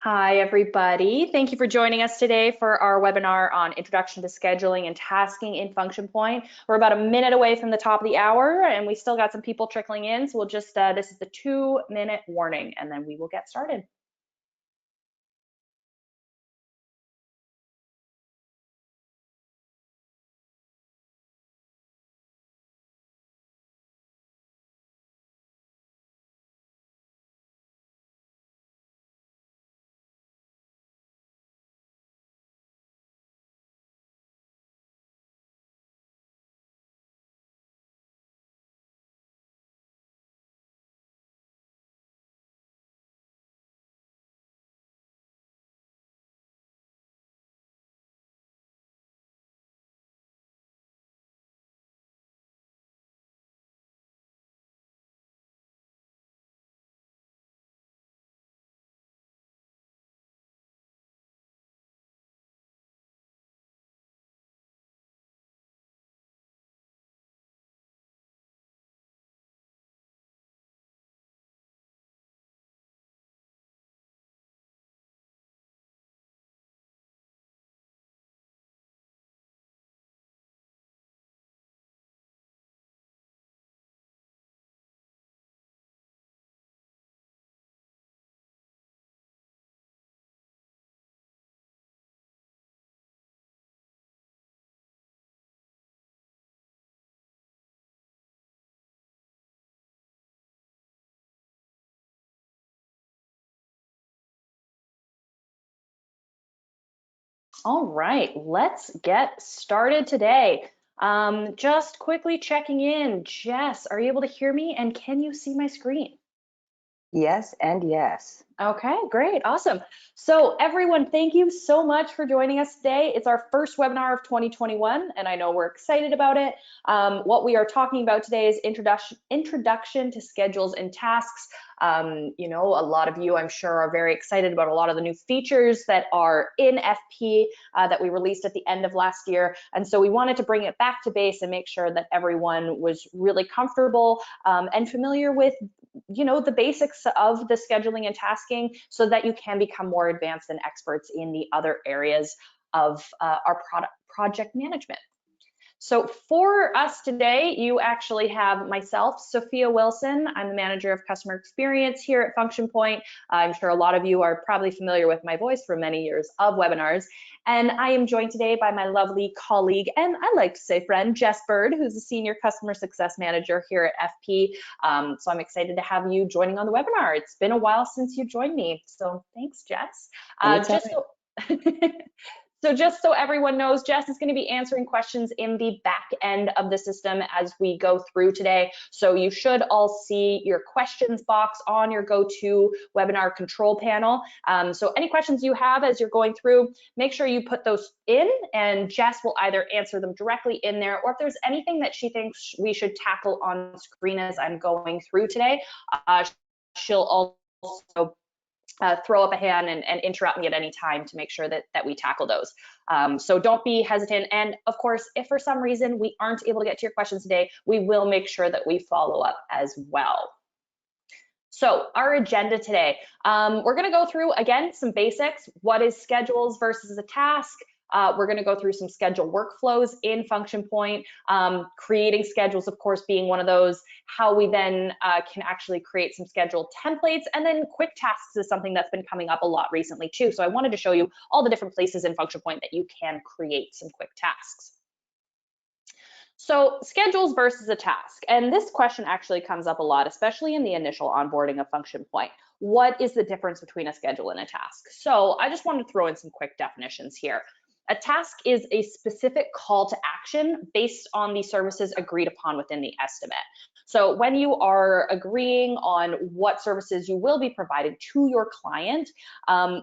Hi, everybody. Thank you for joining us today for our webinar on Introduction to Scheduling and Tasking in Function Point. We're about a minute away from the top of the hour, and we still got some people trickling in, so we'll just, this is the 2-minute warning, and then we will get started. All right, let's get started today. Just quickly checking in. Jess, are you able to hear me, and can you see my screen? Yes and yes. Okay, great, awesome. So everyone, thank you so much for joining us today. It's our first webinar of 2021, and I know we're excited about it. What we are talking about today is introduction to schedules and tasks. You know, a lot of you, I'm sure, are very excited about a lot of the new features that are in FP that we released at the end of last year. And so we wanted to bring it back to base and make sure that everyone was really comfortable and familiar with the basics of the scheduling and tasking so that you can become more advanced and experts in the other areas of our project management. So for us today, you actually have myself, Sophia Wilson. I'm the manager of customer experience here at Function Point. I'm sure a lot of you are probably familiar with my voice from many years of webinars. And I am joined today by my lovely colleague, and I like to say friend, Jess Bird, who's the senior customer success manager here at FP. So I'm excited to have you joining on the webinar. It's been a while since you joined me. So thanks, Jess. So just so everyone knows, Jess is going to be answering questions in the back end of the system as we go through today. So you should all see your questions box on your GoTo webinar control panel. So any questions you have as you're going through, make sure you put those in, and Jess will either answer them directly in there, or if there's anything that she thinks we should tackle on screen as I'm going through today, she'll also throw up a hand and interrupt me at any time to make sure that we tackle those. So don't be hesitant. And of course, if for some reason we aren't able to get to your questions today, we will make sure that we follow up as well. So our agenda today, we're going to go through, again, some basics. What is schedules versus a task? We're going to go through some schedule workflows in Function Point, creating schedules, of course, being one of those, how we then can actually create some schedule templates, and then quick tasks is something that's been coming up a lot recently too. So I wanted to show you all the different places in Function Point that you can create some quick tasks. So schedules versus a task. And this question actually comes up a lot, especially in the initial onboarding of Function Point. What is the difference between a schedule and a task? So I just wanted to throw in some quick definitions here. A task is a specific call to action based on the services agreed upon within the estimate. So when you are agreeing on what services you will be providing to your client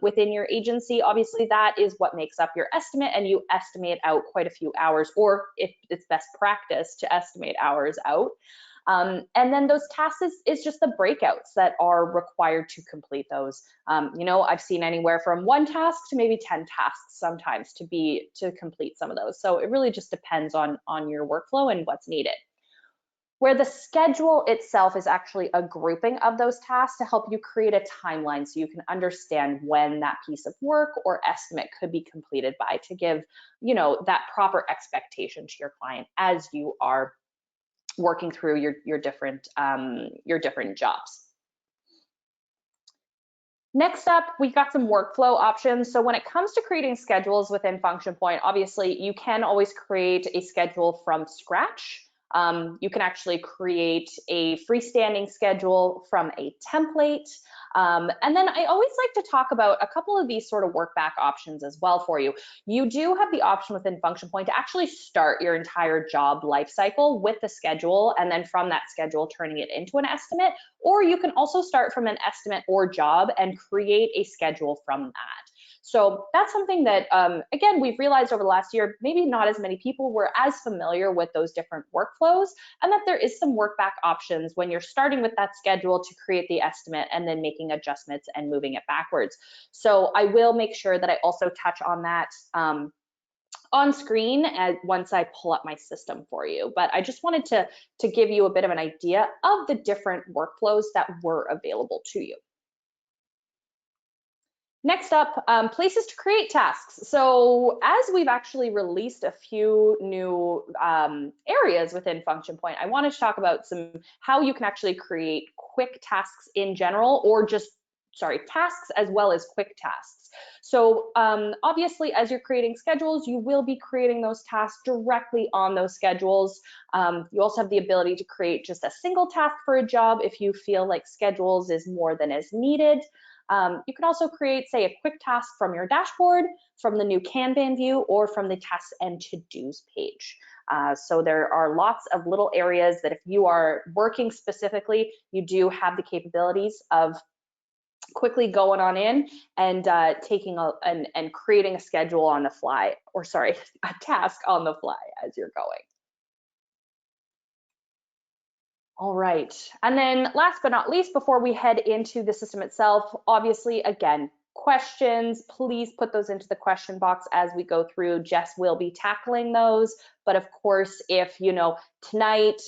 within your agency, obviously that is what makes up your estimate, and you estimate out quite a few hours, or if it's best practice to estimate hours out. And then those tasks is just the breakouts that are required to complete those. You know, I've seen anywhere from 1 task to maybe 10 tasks sometimes to complete some of those. So it really just depends on your workflow and what's needed. where the schedule itself is actually a grouping of those tasks to help you create a timeline so you can understand when that piece of work or estimate could be completed by, to give, you know, that proper expectation to your client as you are working through your different jobs. Next up, we've got some workflow options. So when it comes to creating schedules within Function Point, obviously you can always create a schedule from scratch. You can actually create a freestanding schedule from a template. And then I always like to talk about a couple of these sort of work back options as well for you. You do have the option within Function Point to actually start your entire job lifecycle with the schedule, and then from that schedule turning it into an estimate, or you can also start from an estimate or job and create a schedule from that. So that's something that, again, we've realized over the last year, maybe not as many people were as familiar with those different workflows, and that there is some work back options when you're starting with that schedule to create the estimate and then making adjustments and moving it backwards. So I will make sure that I also touch on that on screen once I pull up my system for you. But I just wanted to give you a bit of an idea of the different workflows that were available to you. Next up, places to create tasks. So as we've actually released a few new areas within Function Point, I wanted to talk about how you can actually create quick tasks in general, or just, tasks as well as quick tasks. So obviously, as you're creating schedules, you will be creating those tasks directly on those schedules. You also have the ability to create just a single task for a job if you feel like schedules is more than is needed. You can also create, say, a quick task from your dashboard, from the new Kanban view, or from the tasks and to-dos page. So there are lots of little areas that if you are working specifically, you do have the capabilities of quickly going on in and taking and creating a schedule on the fly, or sorry, a task on the fly as you're going. All right, and then last but not least, before we head into the system itself, obviously, again, questions, please put those into the question box as we go through. Jess will be tackling those, but of course, if, you know, tonight,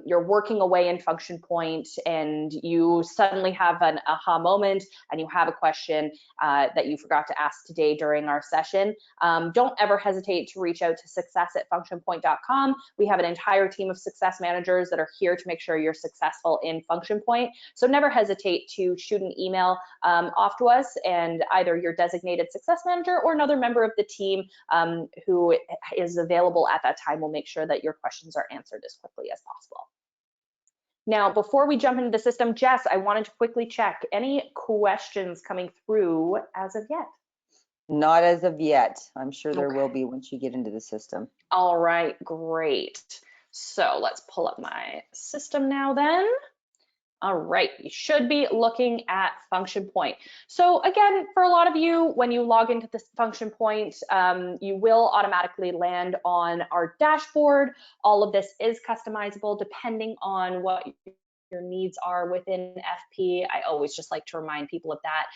you're working away in Function Point and you suddenly have an aha moment and you have a question that you forgot to ask today during our session, don't ever hesitate to reach out to success@functionpoint.com. We have an entire team of success managers that are here to make sure you're successful in Function Point. So never hesitate to shoot an email off to us, and either your designated success manager or another member of the team who is available at that time will make sure that your questions are answered as quickly as possible. Now, before we jump into the system, Jess, I wanted to quickly check any questions coming through as of yet. Not as of yet. I'm sure there will be once you get into the system. All right, great. So let's pull up my system now then. All right, you should be looking at Function Point. So again, for a lot of you, when you log into this Function Point, you will automatically land on our dashboard. All of this is customizable depending on what your needs are within FP. I always just like to remind people of that.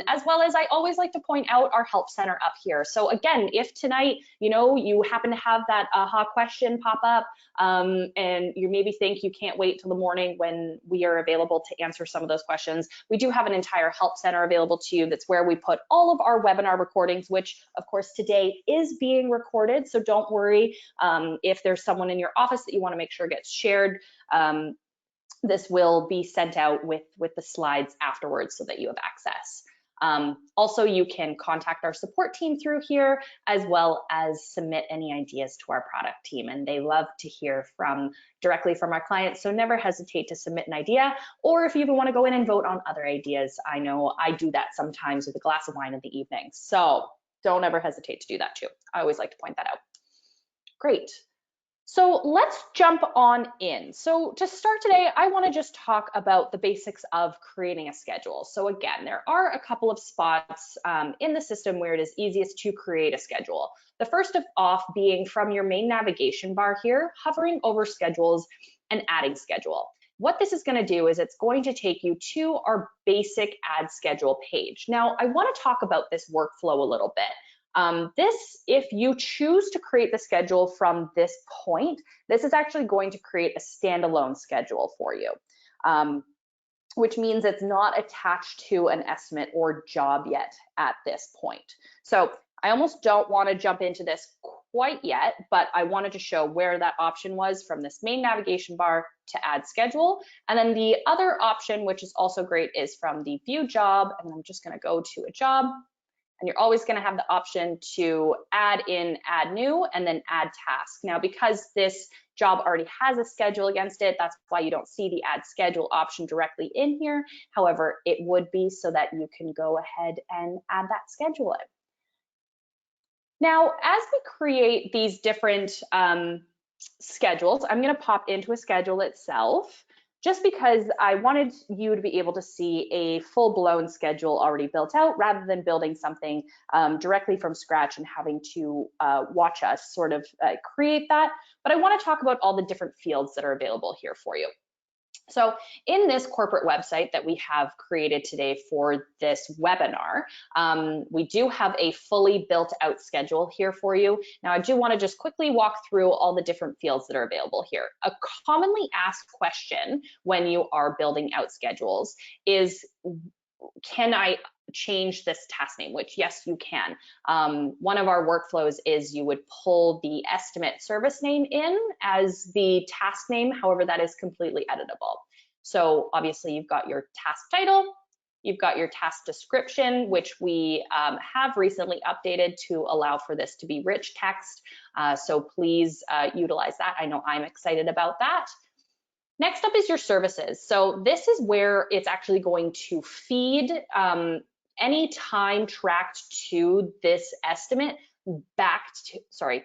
As well as I always like to point out our help center up here. So again, if tonight, you know, you happen to have that aha question pop up and you maybe think you can't wait till the morning when we are available to answer some of those questions, we do have an entire help center available to you. That's where we put all of our webinar recordings, which of course today is being recorded. So don't worry if there's someone in your office that you want to make sure gets shared. This will be sent out with the slides afterwards so that you have access. Also, you can contact our support team through here, as well as submit any ideas to our product team. And they love to hear directly from our clients. So never hesitate to submit an idea, or if you even want to go in and vote on other ideas. I know I do that sometimes with a glass of wine in the evening. So don't ever hesitate to do that too. I always like to point that out. Great. So let's jump on in. So to start today, I want to just talk about the basics of creating a schedule. So again, there are a couple of spots in the system where it is easiest to create a schedule. The first of off being from your main navigation bar here, hovering over schedules and adding schedule. What this is going to do is it's going to take you to our basic add schedule page. Now, I want to talk about this workflow a little bit. If you choose to create the schedule from this point, this is actually going to create a standalone schedule for you, which means it's not attached to an estimate or job yet at this point. So I almost don't want to jump into this quite yet, but I wanted to show where that option was from this main navigation bar to add schedule. And then the other option, which is also great, is from the view job. And I'm just going to go to a job. And you're always going to have the option to add in, add new, and then add task. Now, because this job already has a schedule against it, that's why you don't see the add schedule option directly in here. However, it would be so that you can go ahead and add that schedule in. Now, as we create these different schedules, I'm going to pop into a schedule itself, just because I wanted you to be able to see a full-blown schedule already built out rather than building something directly from scratch and having to watch us sort of create that. But I want to talk about all the different fields that are available here for you. So in this corporate website that we have created today for this webinar, we do have a fully built out schedule here for you. Now, I do want to just quickly walk through all the different fields that are available here. A commonly asked question when you are building out schedules is, can I change this task name? Which, yes, you can. One of our workflows is you would pull the estimate service name in as the task name. However, that is completely editable. So obviously you've got your task title, you've got your task description, which we have recently updated to allow for this to be rich text. So please utilize that. I know I'm excited about that. Next up is your services. So this is where it's actually going to feed any time tracked to this estimate back to,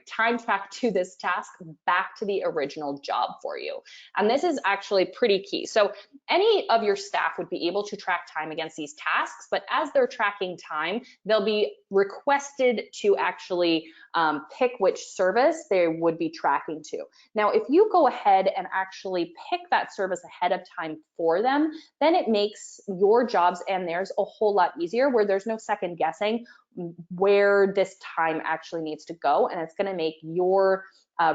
time tracked to this task back to the original job for you. And this is actually pretty key. So any of your staff would be able to track time against these tasks, but as they're tracking time, they'll be requested to actually pick which service they would be tracking to. Now, if you go ahead and actually pick that service ahead of time for them, then it makes your jobs and theirs a whole lot easier, where there's no second guessing where this time actually needs to go, and it's going to make your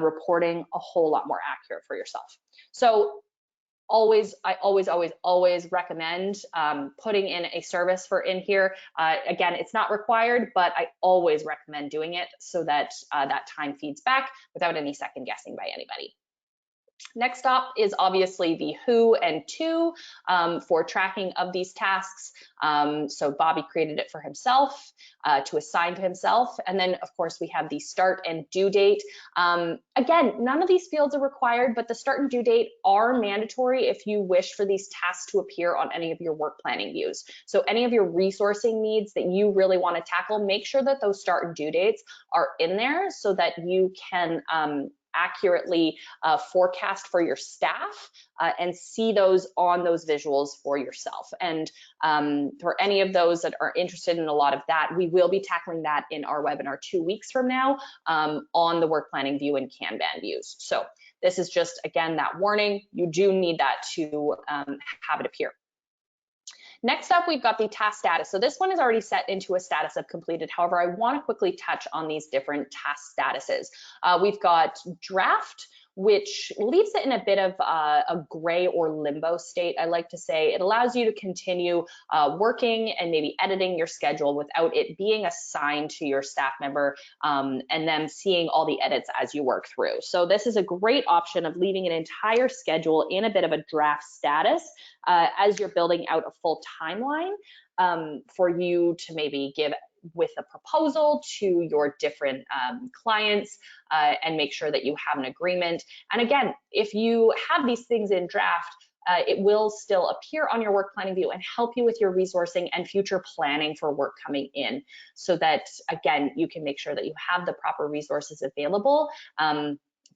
reporting a whole lot more accurate for yourself. So I always recommend putting in a service for in here. Again, it's not required, but I always recommend doing it so that that time feeds back without any second guessing by anybody. Next up is obviously the who and to for tracking of these tasks. So Bobby created it for himself to assign to himself. And then of course we have the start and due date. Again, none of these fields are required, but the start and due date are mandatory if you wish for these tasks to appear on any of your work planning views. So any of your resourcing needs that you really want to tackle, make sure that those start and due dates are in there so that you can accurately forecast for your staff and see those on those visuals for yourself. And for any of those that are interested in a lot of that, we will be tackling that in our webinar 2 weeks from now on the work planning view and Kanban views. So this is just, again, that warning. You do need that to have it appear. Next up, we've got the task status. So this one is already set into a status of completed. However, I want to quickly touch on these different task statuses. We've got draft, which leaves it in a bit of a gray or limbo state, I like to say. It allows you to continue working and maybe editing your schedule without it being assigned to your staff member and then seeing all the edits as you work through. So this is a great option of leaving an entire schedule in a bit of a draft status as you're building out a full timeline for you to maybe give with a proposal to your different clients and make sure that you have an agreement. And again, if you have these things in draft, it will still appear on your work planning view and help you with your resourcing and future planning for work coming in, so that, again, you can make sure that you have the proper resources available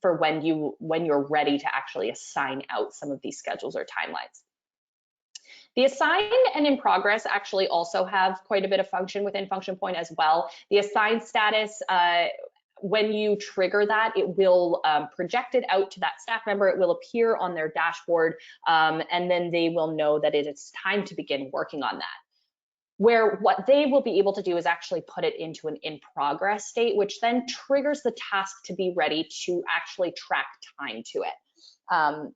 for when you're ready to actually assign out some of these schedules or timelines. The assigned and in progress actually also have quite a bit of function within Function Point as well. The assigned status, when you trigger that, it will project it out to that staff member. It will appear on their dashboard, and then they will know that it is time to begin working on that. where what they will be able to do is actually put it into an in progress state, which then triggers the task to be ready to actually track time to it.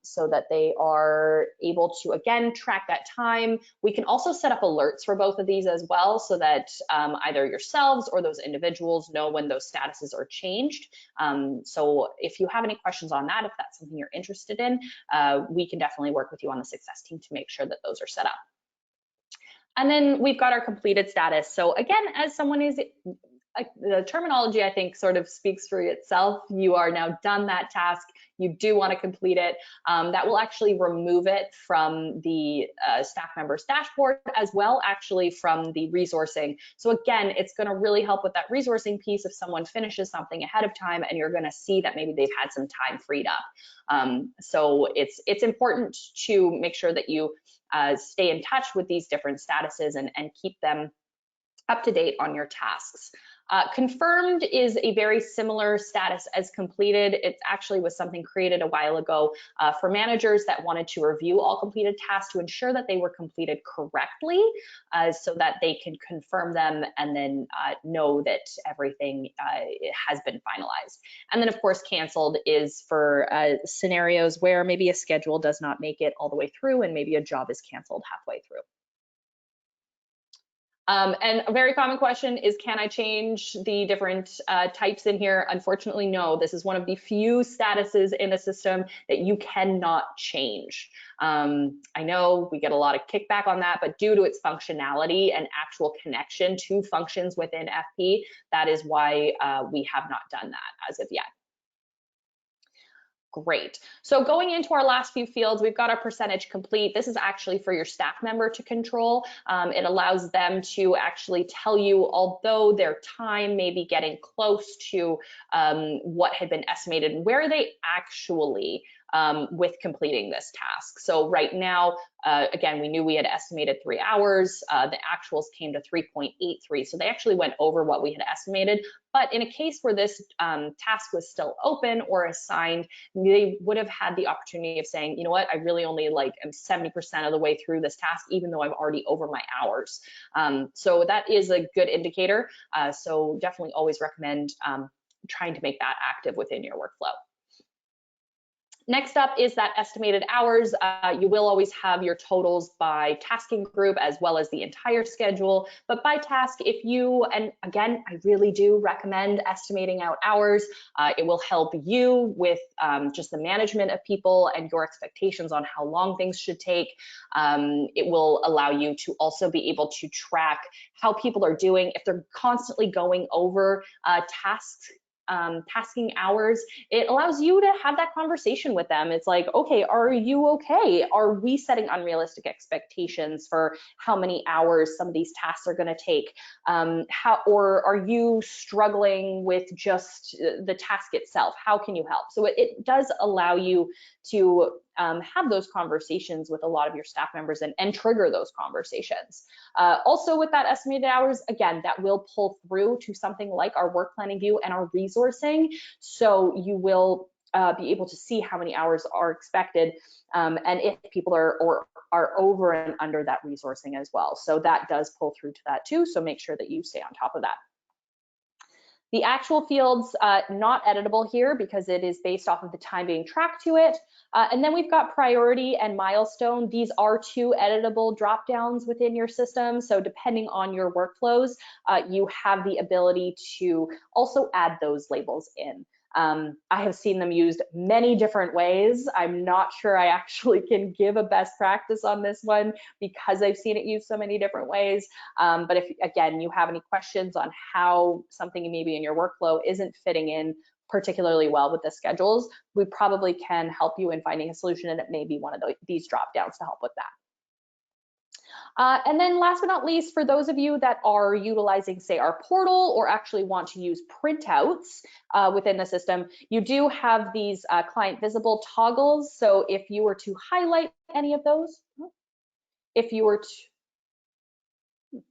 So that they are able to, again, track that time. We can also set up alerts for both of these as well, so that either yourselves or those individuals know when those statuses are changed. So if you have any questions on that, if that's something you're interested in, we can definitely work with you on the success team to make sure that those are set up. And then we've got our completed status. So again, as someone is, the terminology I think sort of speaks for itself. You are now done that task. You do want to complete it. That will actually remove it from the staff member's dashboard, as well actually from the resourcing. So again, it's going to really help with that resourcing piece if someone finishes something ahead of time and you're going to see that maybe they've had some time freed up. So it's important to make sure that you stay in touch with these different statuses and keep them up to date on your tasks. Confirmed is a very similar status as completed. It actually was something created a while ago for managers that wanted to review all completed tasks to ensure that they were completed correctly, so that they can confirm them and then know that everything has been finalized. And then of course, canceled is for scenarios where maybe a schedule does not make it all the way through and maybe a job is canceled halfway through. And a very common question is, can I change the different types in here? Unfortunately, no. This is one of the few statuses in a system that you cannot change. I know we get a lot of kickback on that, but due to its functionality and actual connection to functions within FP, that is why we have not done that as of yet. Great. So going into our last few fields, we've got our percentage complete. This is actually for your staff member to control. It allows them to actually tell you, although their time may be getting close to what had been estimated, where they actually with completing this task. So right now, again, we knew we had estimated 3 hours. The actuals came to 3.83. So they actually went over what we had estimated. But in a case where this task was still open or assigned, they would have had the opportunity of saying, you know what, I really only am 70% of the way through this task, even though I'm already over my hours. So that is a good indicator. So definitely always recommend trying to make that active within your workflow. Next up is that estimated hours. You will always have your totals by tasking group as well as the entire schedule, but by task, if you, and again, I really do recommend estimating out hours. It will help you with just the management of people and your expectations on how long things should take. It will allow you to also be able to track how people are doing. If they're constantly going over tasks, tasking hours, it allows you to have that conversation with them. It's like, okay, are you okay? Are we setting unrealistic expectations for how many hours some of these tasks are going to take? Or are you struggling with just the task itself? How can you help? So it does allow you to have those conversations with a lot of your staff members and trigger those conversations. Also with that estimated hours, again, that will pull through to something like our work planning view and our resourcing. So you will be able to see how many hours are expected and if people are over and under that resourcing as well. So that does pull through to that too. So make sure that you stay on top of that. The actual fields, not editable here because it is based off of the time being tracked to it. And then we've got priority and milestone. These are 2 editable drop downs within your system. So depending on your workflows, you have the ability to also add those labels in. I have seen them used many different ways. I'm not sure I actually can give a best practice on this one because I've seen it used so many different ways. But if, again, you have any questions on how something maybe in your workflow isn't fitting in particularly well with the schedules, we probably can help you in finding a solution, and it may be one of these drop downs to help with that. And then last but not least, for those of you that are utilizing, say, our portal or actually want to use printouts within the system, you do have these client visible toggles. So if you were to highlight any of those, if you were to,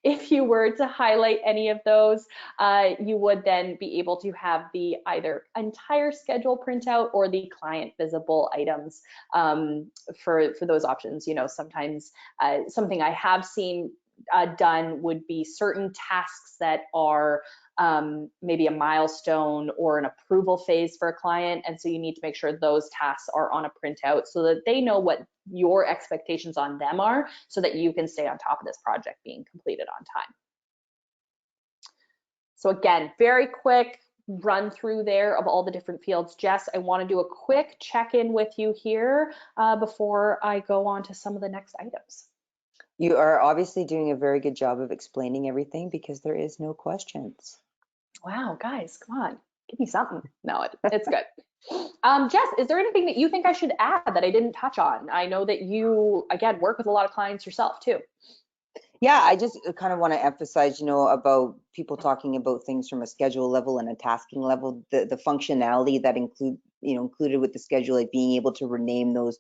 if you were to highlight any of those, you would then be able to have the either entire schedule printout or the client visible items for those options. You know, sometimes something I have seen done would be certain tasks that are maybe a milestone or an approval phase for a client. And so you need to make sure those tasks are on a printout so that they know what your expectations on them are so that you can stay on top of this project being completed on time. So again, very quick run through there of all the different fields. Jess, I want to do a quick check-in with you here before I go on to some of the next items. You are obviously doing a very good job of explaining everything because there is no questions. Wow, guys, come on, give me something. No, it's good. Jess, is there anything that you think I should add that I didn't touch on? I know that you, again, work with a lot of clients yourself too. Yeah, I just kind of want to emphasize, you know, about people talking about things from a schedule level and a tasking level, the functionality that included with the schedule, like being able to rename those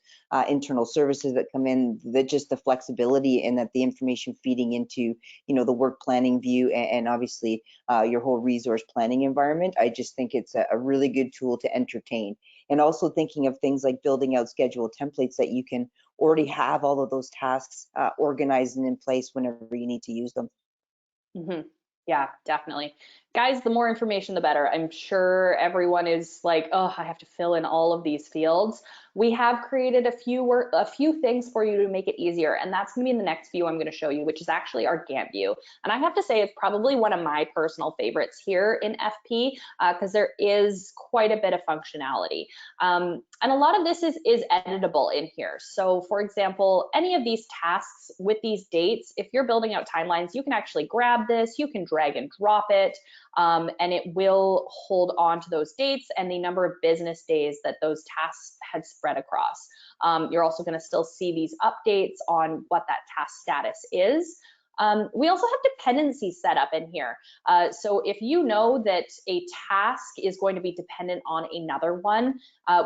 internal services that come in, that just the flexibility and that the information feeding into, you know, the work planning view and obviously your whole resource planning environment. I just think it's a really good tool to entertain. And also thinking of things like building out schedule templates that you can already have all of those tasks organized and in place whenever you need to use them. Mm-hmm. Yeah, definitely. Guys, the more information, the better. I'm sure everyone is like, oh, I have to fill in all of these fields. We have created a few things for you to make it easier, and that's going to be in the next view I'm going to show you, which is actually our Gantt view. And I have to say it's probably one of my personal favorites here in FP because there is quite a bit of functionality. And a lot of this is editable in here. So for example, any of these tasks with these dates, if you're building out timelines, you can actually grab this, you can drag and drop it, and it will hold on to those dates and the number of business days that those tasks had spread across. You're also going to still see these updates on what that task status is. We also have dependencies set up in here. So if you know that a task is going to be dependent on another one,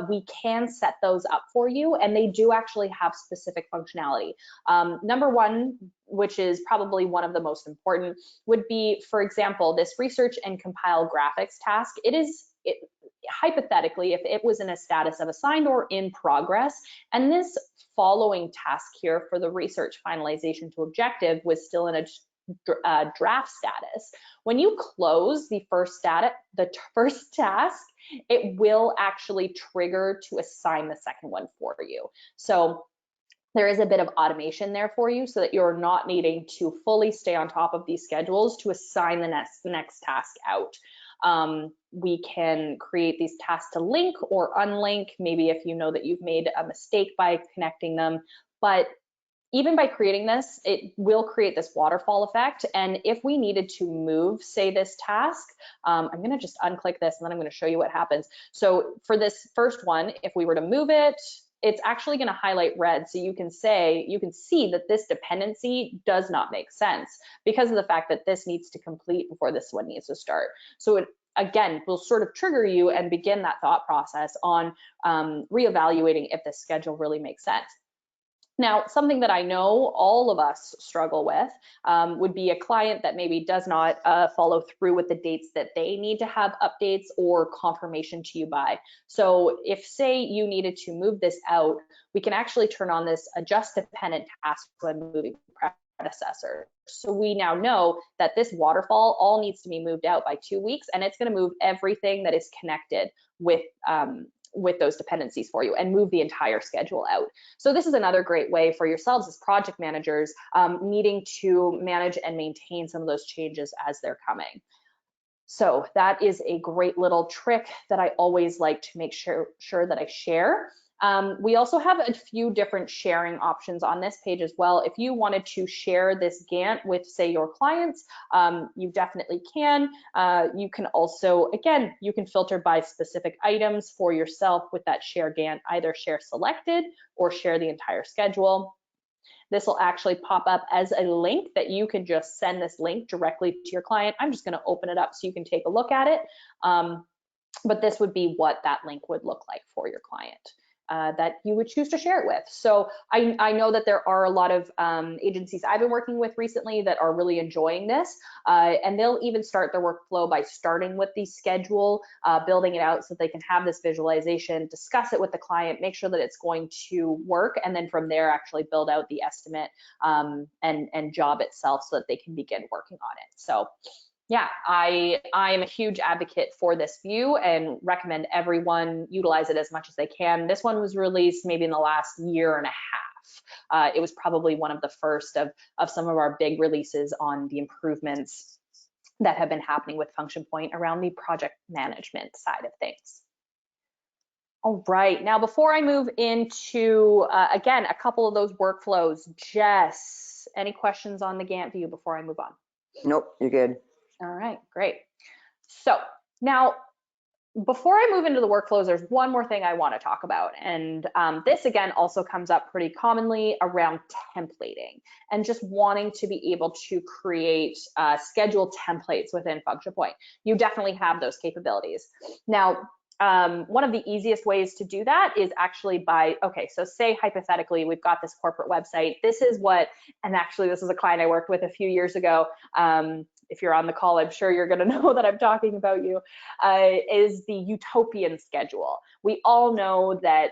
we can set those up for you, and they do actually have specific functionality. Number one, which is probably one of the most important, would be, for example, this research and compile graphics task. Hypothetically, if it was in a status of assigned or in progress, and this following task here for the research finalization to objective was still in a draft status, when you close the first task, it will actually trigger to assign the second one for you. So there is a bit of automation there for you so that you're not needing to fully stay on top of these schedules to assign the next task out. We can create these tasks to link or unlink, maybe if you know that you've made a mistake by connecting them. But even by creating this, it will create this waterfall effect. And if we needed to move, say, this task, I'm going to just unclick this and then I'm going to show you what happens. So for this first one, if we were to move it, it's actually going to highlight red. So you can see that this dependency does not make sense because of the fact that this needs to complete before this one needs to start. So it, again, will sort of trigger you and begin that thought process on reevaluating if this schedule really makes sense. Now, something that I know all of us struggle with would be a client that maybe does not follow through with the dates that they need to have updates or confirmation to you by. So if, say, you needed to move this out, we can actually turn on this adjust dependent task when moving predecessor. So we now know that this waterfall all needs to be moved out by 2 weeks, and it's going to move everything that is connected with those dependencies for you and move the entire schedule out. So this is another great way for yourselves as project managers needing to manage and maintain some of those changes as they're coming. So that is a great little trick that I always like to make sure that I share. We also have a few different sharing options on this page as well. If you wanted to share this Gantt with, say, your clients, you definitely can. You can also, again, you can filter by specific items for yourself with that share Gantt, either share selected or share the entire schedule. This will actually pop up as a link that you can just send this link directly to your client. I'm just going to open it up so you can take a look at it. But this would be what that link would look like for your client. that you would choose to share it with. So I know that there are a lot of agencies I've been working with recently that are really enjoying this, and they'll even start their workflow by starting with the schedule, building it out so they can have this visualization, discuss it with the client, make sure that it's going to work, and then from there actually build out the estimate and job itself so that they can begin working on it. So yeah, I am a huge advocate for this view and recommend everyone utilize it as much as they can. This one was released maybe in the last year and a half. It was probably one of the first of some of our big releases on the improvements that have been happening with Function Point around the project management side of things. All right, now before I move into, again, a couple of those workflows, Jess, any questions on the Gantt view before I move on? Nope, you're good. All right, great. So now, before I move into the workflows, there's one more thing I want to talk about. And this, again, also comes up pretty commonly around templating and just wanting to be able to create schedule templates within Function Point. You definitely have those capabilities. Now, one of the easiest ways to do that is actually by, okay, so say hypothetically, we've got this corporate website. This is what, and actually this is a client I worked with a few years ago. If you're on the call, I'm sure you're going to know that I'm talking about you, is the utopian schedule. We all know that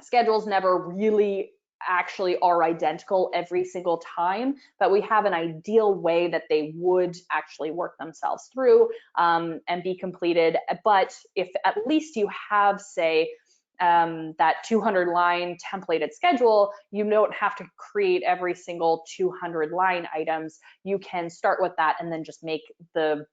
schedules never really actually are identical every single time, but we have an ideal way that they would actually work themselves through and be completed. But if at least you have, say, that 200-line templated schedule, you don't have to create every single 200-line items. You can start with that and then just make the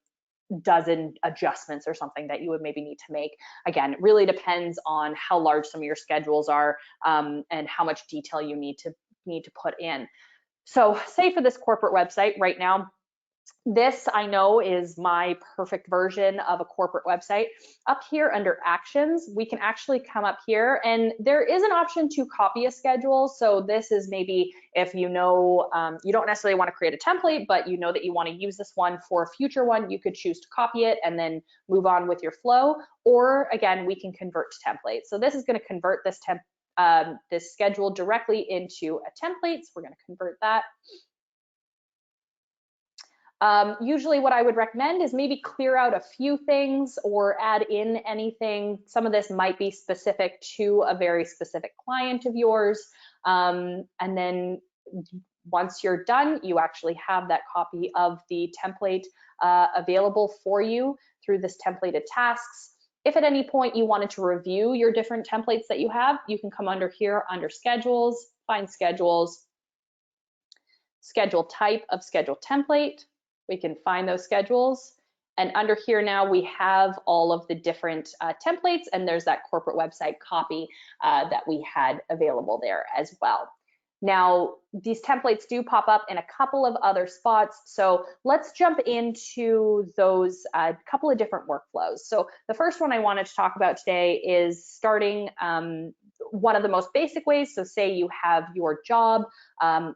dozen adjustments or something that you would maybe need to make. Again, it really depends on how large some of your schedules are and how much detail you need to put in. So say for this corporate website right now, this I know is my perfect version of a corporate website. Up here under actions, we can actually come up here and there is an option to copy a schedule. So this is maybe if you know, you don't necessarily want to create a template, but you know that you want to use this one for a future one, you could choose to copy it and then move on with your flow. Or again, we can convert to template. So this is going to convert this this schedule directly into a template. So we're going to convert that. Usually what I would recommend is maybe clear out a few things or add in anything. Some of this might be specific to a very specific client of yours. And then once you're done, you actually have that copy of the template available for you through this templated tasks. If at any point you wanted to review your different templates that you have, you can come under here under schedules, find schedules, schedule type of schedule template. We can find those schedules. And under here now, we have all of the different templates, and there's that corporate website copy that we had available there as well. Now, these templates do pop up in a couple of other spots. So let's jump into those couple of different workflows. So the first one I wanted to talk about today is starting one of the most basic ways. So say you have your job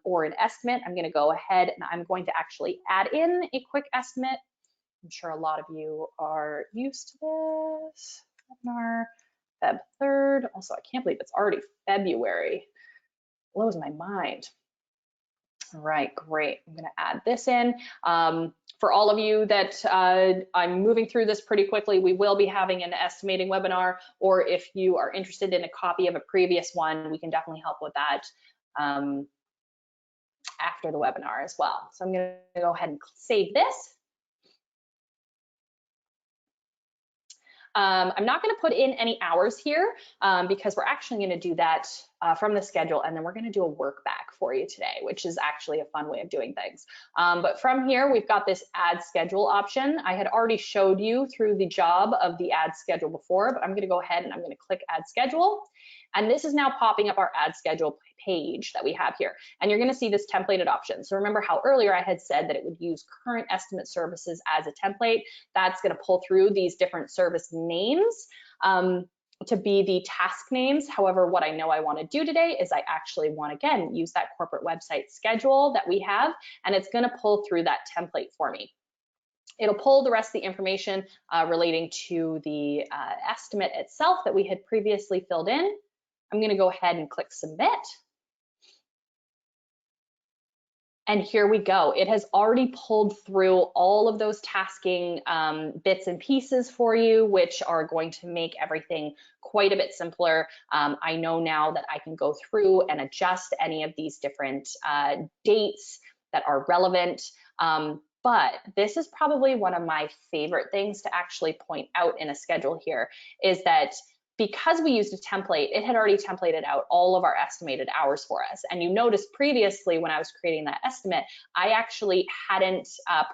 or an estimate. I'm going to go ahead and I'm going to actually add in a quick estimate. I'm sure a lot of you are used to this. Webinar, Feb 3rd. Also, I can't believe it's already February. Blows my mind. All right, great. I'm going to add this in. For all of you that I'm moving through this pretty quickly, we will be having an estimating webinar, or if you are interested in a copy of a previous one, we can definitely help with that after the webinar as well. So I'm going to go ahead and save this. I'm not going to put in any hours here because we're actually going to do that from the schedule, and then we're going to do a work back for you today, which is actually a fun way of doing things. But from here, we've got this add schedule option. I had already showed you through the job of the add schedule before, but I'm going to go ahead and I'm going to click add schedule. And this is now popping up our add schedule page that we have here. And you're going to see this templated option. So remember how earlier I had said that it would use current estimate services as a template. That's going to pull through these different service names to be the task names. However, what I know I want to do today is I actually want to, again, use that corporate website schedule that we have, and it's going to pull through that template for me. It'll pull the rest of the information relating to the estimate itself that we had previously filled in. I'm going to go ahead and click submit. And here we go. It has already pulled through all of those tasking bits and pieces for you, which are going to make everything quite a bit simpler. I know now that I can go through and adjust any of these different dates that are relevant. But this is probably one of my favorite things to actually point out in a schedule here, is that because we used a template, it had already templated out all of our estimated hours for us. And you noticed previously when I was creating that estimate, I actually hadn't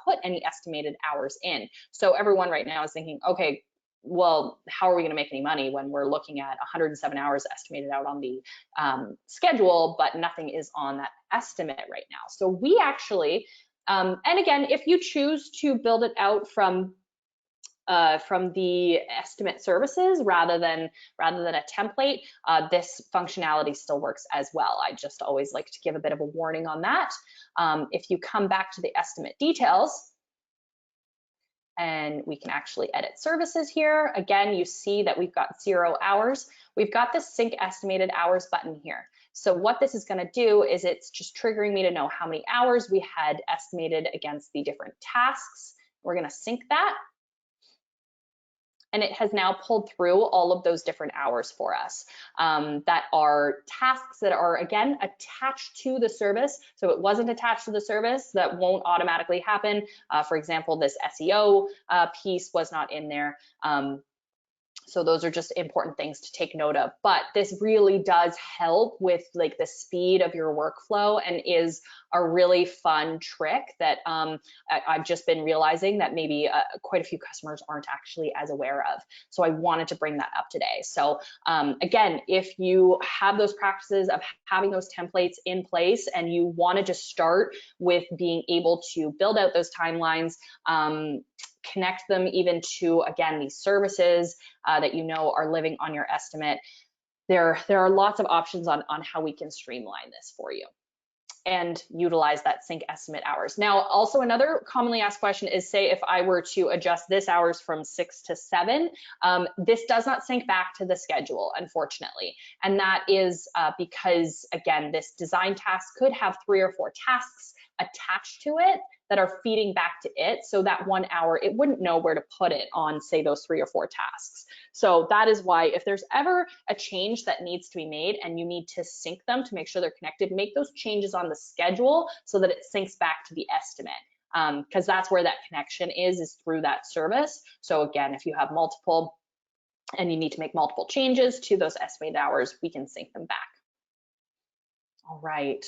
put any estimated hours in. So everyone right now is thinking, okay, well, how are we going to make any money when we're looking at 107 hours estimated out on the schedule, but nothing is on that estimate right now. So we actually, and again, if you choose to build it out from the estimate services rather than a template, this functionality still works as well. I just always like to give a bit of a warning on that. If you come back to the estimate details, and we can actually edit services here. Again, you see that we've got 0 hours. We've got this sync estimated hours button here. So what this is going to do is it's just triggering me to know how many hours we had estimated against the different tasks. We're going to sync that. And it has now pulled through all of those different hours for us that are tasks that are, again, attached to the service. So it wasn't attached to the service, that won't automatically happen. For example, this SEO piece was not in there. So those are just important things to take note of. But this really does help with like the speed of your workflow and is a really fun trick that I've just been realizing that maybe quite a few customers aren't actually as aware of. So I wanted to bring that up today. So again, if you have those practices of having those templates in place and you want to just start with being able to build out those timelines, connect them even to, again, these services that you know are living on your estimate. There are lots of options on how we can streamline this for you and utilize that sync estimate hours. Now, also another commonly asked question is, say if I were to adjust this hours from 6 to 7, this does not sync back to the schedule, unfortunately. And that is because, again, this design task could have 3 or 4 tasks attached to it that are feeding back to it. So that 1 hour, it wouldn't know where to put it on, say, those 3 or 4 tasks. So that is why if there's ever a change that needs to be made and you need to sync them to make sure they're connected, make those changes on the schedule so that it syncs back to the estimate, because that's where that connection is through that service. So again, if you have multiple and you need to make multiple changes to those estimated hours, we can sync them back. All right.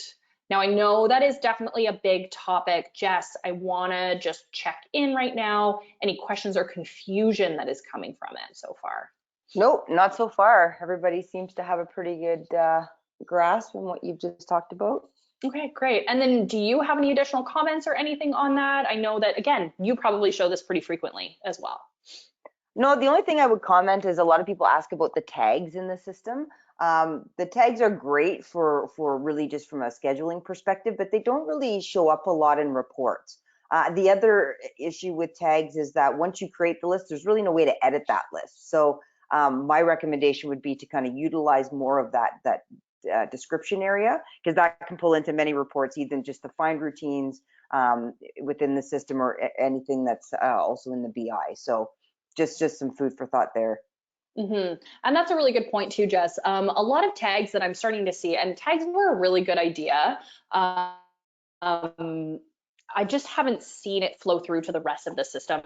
Now, I know that is definitely a big topic. Jess, I wanna just check in right now. Any questions or confusion that is coming from it so far? Nope, not so far. Everybody seems to have a pretty good grasp on what you've just talked about. Okay, great. And then do you have any additional comments or anything on that? I know that, again, you probably show this pretty frequently as well. No, the only thing I would comment is a lot of people ask about the tags in the system. The tags are great for really just from a scheduling perspective, but they don't really show up a lot in reports. The other issue with tags is that once you create the list, there's really no way to edit that list. So my recommendation would be to kind of utilize more of that description area, because that can pull into many reports, even just the find routines within the system or anything that's also in the BI. So just some food for thought there. And that's a really good point too, Jess. A lot of tags that I'm starting to see, and tags were a really good idea. I just haven't seen it flow through to the rest of the system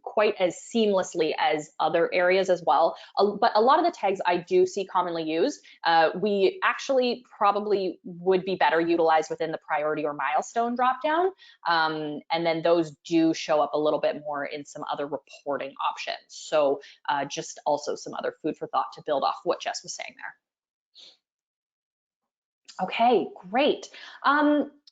quite as seamlessly as other areas as well. But a lot of the tags I do see commonly used, we actually probably would be better utilized within the priority or milestone dropdown. And then those do show up a little bit more in some other reporting options. So just also some other food for thought to build off what Jess was saying there. Okay, great.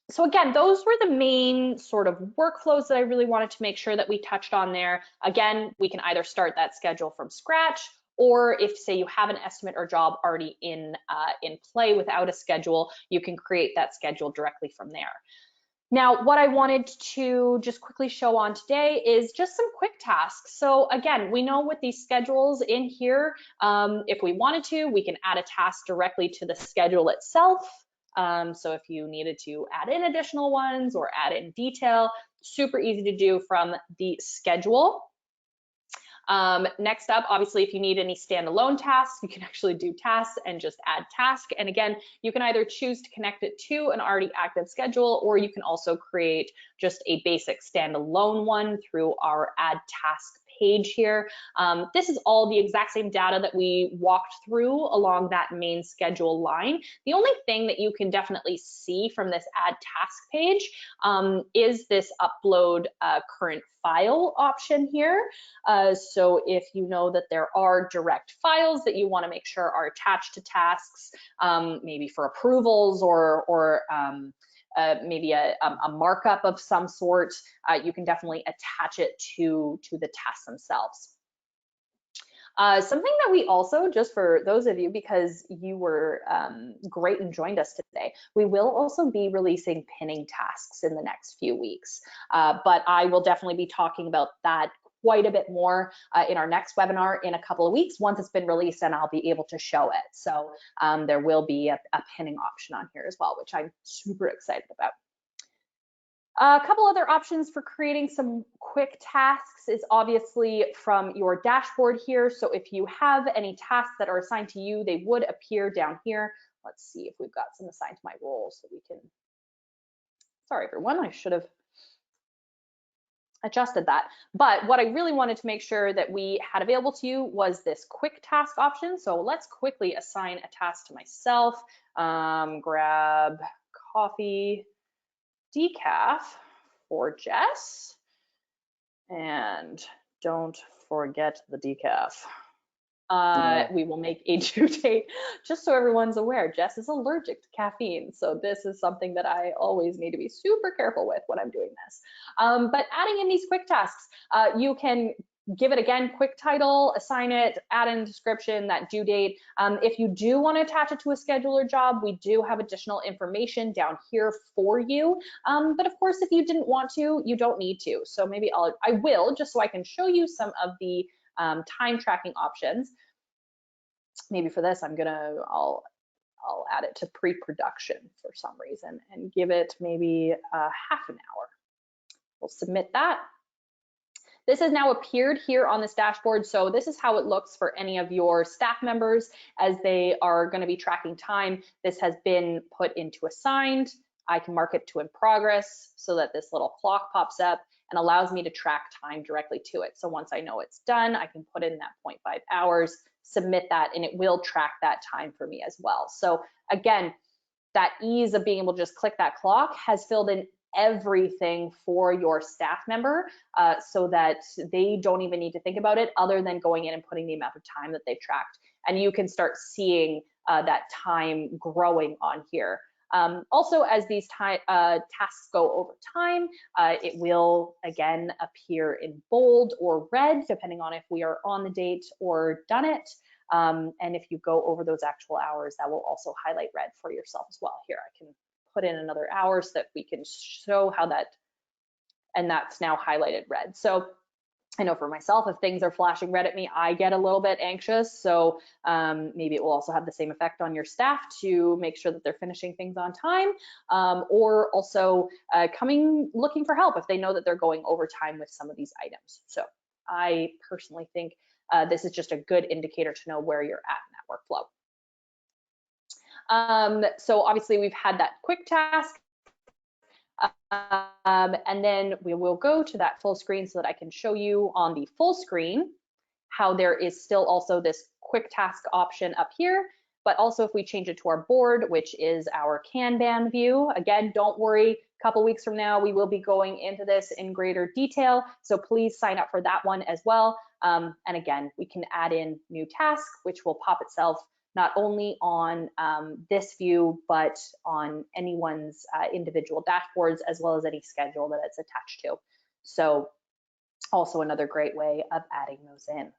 So again, those were the main sort of workflows that I really wanted to make sure that we touched on there. Again, we can either start that schedule from scratch, or if, say, you have an estimate or job already in play without a schedule, you can create that schedule directly from there. Now, what I wanted to just quickly show on today is just some quick tasks. So again, we know with these schedules in here, if we wanted to, we can add a task directly to the schedule itself. So if you needed to add in additional ones or add in detail, super easy to do from the schedule. Next up, obviously, if you need any standalone tasks, you can actually do tasks and just add task. And again, you can either choose to connect it to an already active schedule, or you can also create just a basic standalone one through our add task page here. This is all the exact same data that we walked through along that main schedule line. The only thing that you can definitely see from this add task page is this upload current file option here. So if you know that there are direct files that you want to make sure are attached to tasks, maybe for approvals or maybe a markup of some sort, you can definitely attach it to the tasks themselves. Something that we also, just for those of you, because you were great and joined us today, we will also be releasing pinning tasks in the next few weeks. But I will definitely be talking about that quite a bit more in our next webinar in a couple of weeks once it's been released and I'll be able to show it. So there will be a pinning option on here as well, which I'm super excited about. A couple other options for creating some quick tasks is obviously from your dashboard here. So if you have any tasks that are assigned to you, they would appear down here. Let's see if we've got some assigned to my role so we can, sorry everyone, I should have adjusted that. But what I really wanted to make sure that we had available to you was this quick task option. So let's quickly assign a task to myself. Grab coffee decaf for Jess, and don't forget the decaf. We will make a due date, just so everyone's aware. Jess is allergic to caffeine, so this is something that I always need to be super careful with when I'm doing this. But adding in these quick tasks, you can give it again, quick title, assign it, add in description, that due date. If you do want to attach it to a scheduler job, we do have additional information down here for you. But of course, if you didn't want to, you don't need to. So maybe I will, just so I can show you some of the time tracking options. Maybe for this, I'll add it to pre-production for some reason and give it maybe half an hour. We'll submit that. This has now appeared here on this dashboard. So this is how it looks for any of your staff members as they are going to be tracking time. This has been put into assigned. I can mark it to in progress so that this little clock pops up and allows me to track time directly to it. So once I know it's done, I can put in that 0.5 hours, submit that, and it will track that time for me as well. So again, that ease of being able to just click that clock has filled in everything for your staff member so that they don't even need to think about it other than going in and putting the amount of time that they've tracked. And you can start seeing that time growing on here. Also, as these tasks go over time, it will again appear in bold or red, depending on if we are on the date or done it. And if you go over those actual hours, that will also highlight red for yourself as well. Here, I can put in another hour so that we can show how that, and that's now highlighted red. So I know for myself, if things are flashing red at me, I get a little bit anxious. So maybe it will also have the same effect on your staff to make sure that they're finishing things on time, or also looking for help if they know that they're going over time with some of these items. So I personally think this is just a good indicator to know where you're at in that workflow. So obviously we've had that quick task. And then we will go to that full screen so that I can show you on the full screen how there is still also this quick task option up here. But also if we change it to our board, which is our Kanban view, again, don't worry, a couple weeks from now, we will be going into this in greater detail. So please sign up for that one as well. And again, we can add in new tasks, which will pop itself not only on this view, but on anyone's individual dashboards, as well as any schedule that it's attached to. So also another great way of adding those in.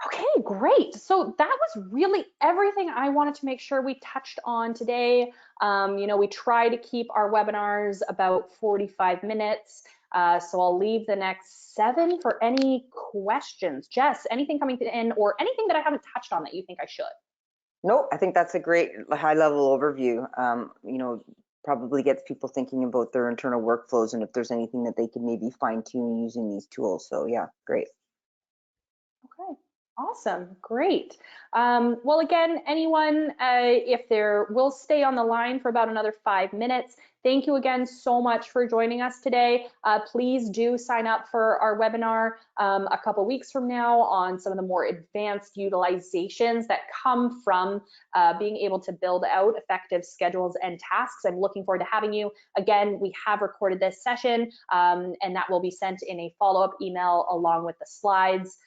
Okay, great. So that was really everything I wanted to make sure we touched on today. We try to keep our webinars about 45 minutes. So I'll leave the next 7 for any questions. Jess, anything coming in or anything that I haven't touched on that you think I should? Nope, I think that's a great high level overview. Probably gets people thinking about their internal workflows and if there's anything that they can maybe fine tune using these tools. So yeah, great. Okay, awesome, great. Well, again, anyone, if we'll stay on the line for about another 5 minutes. Thank you again so much for joining us today. Please do sign up for our webinar a couple weeks from now on some of the more advanced utilizations that come from being able to build out effective schedules and tasks. I'm looking forward to having you. Again, we have recorded this session and that will be sent in a follow-up email along with the slides.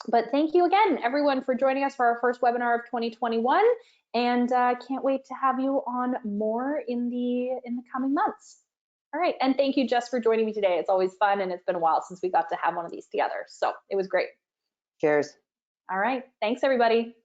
But thank you again, everyone, for joining us for our first webinar of 2021, and can't wait to have you on more in the coming months. All right, and thank you, Jess, for joining me today. It's always fun, and it's been a while since we got to have one of these together, so it was great. Cheers. All right, thanks, everybody.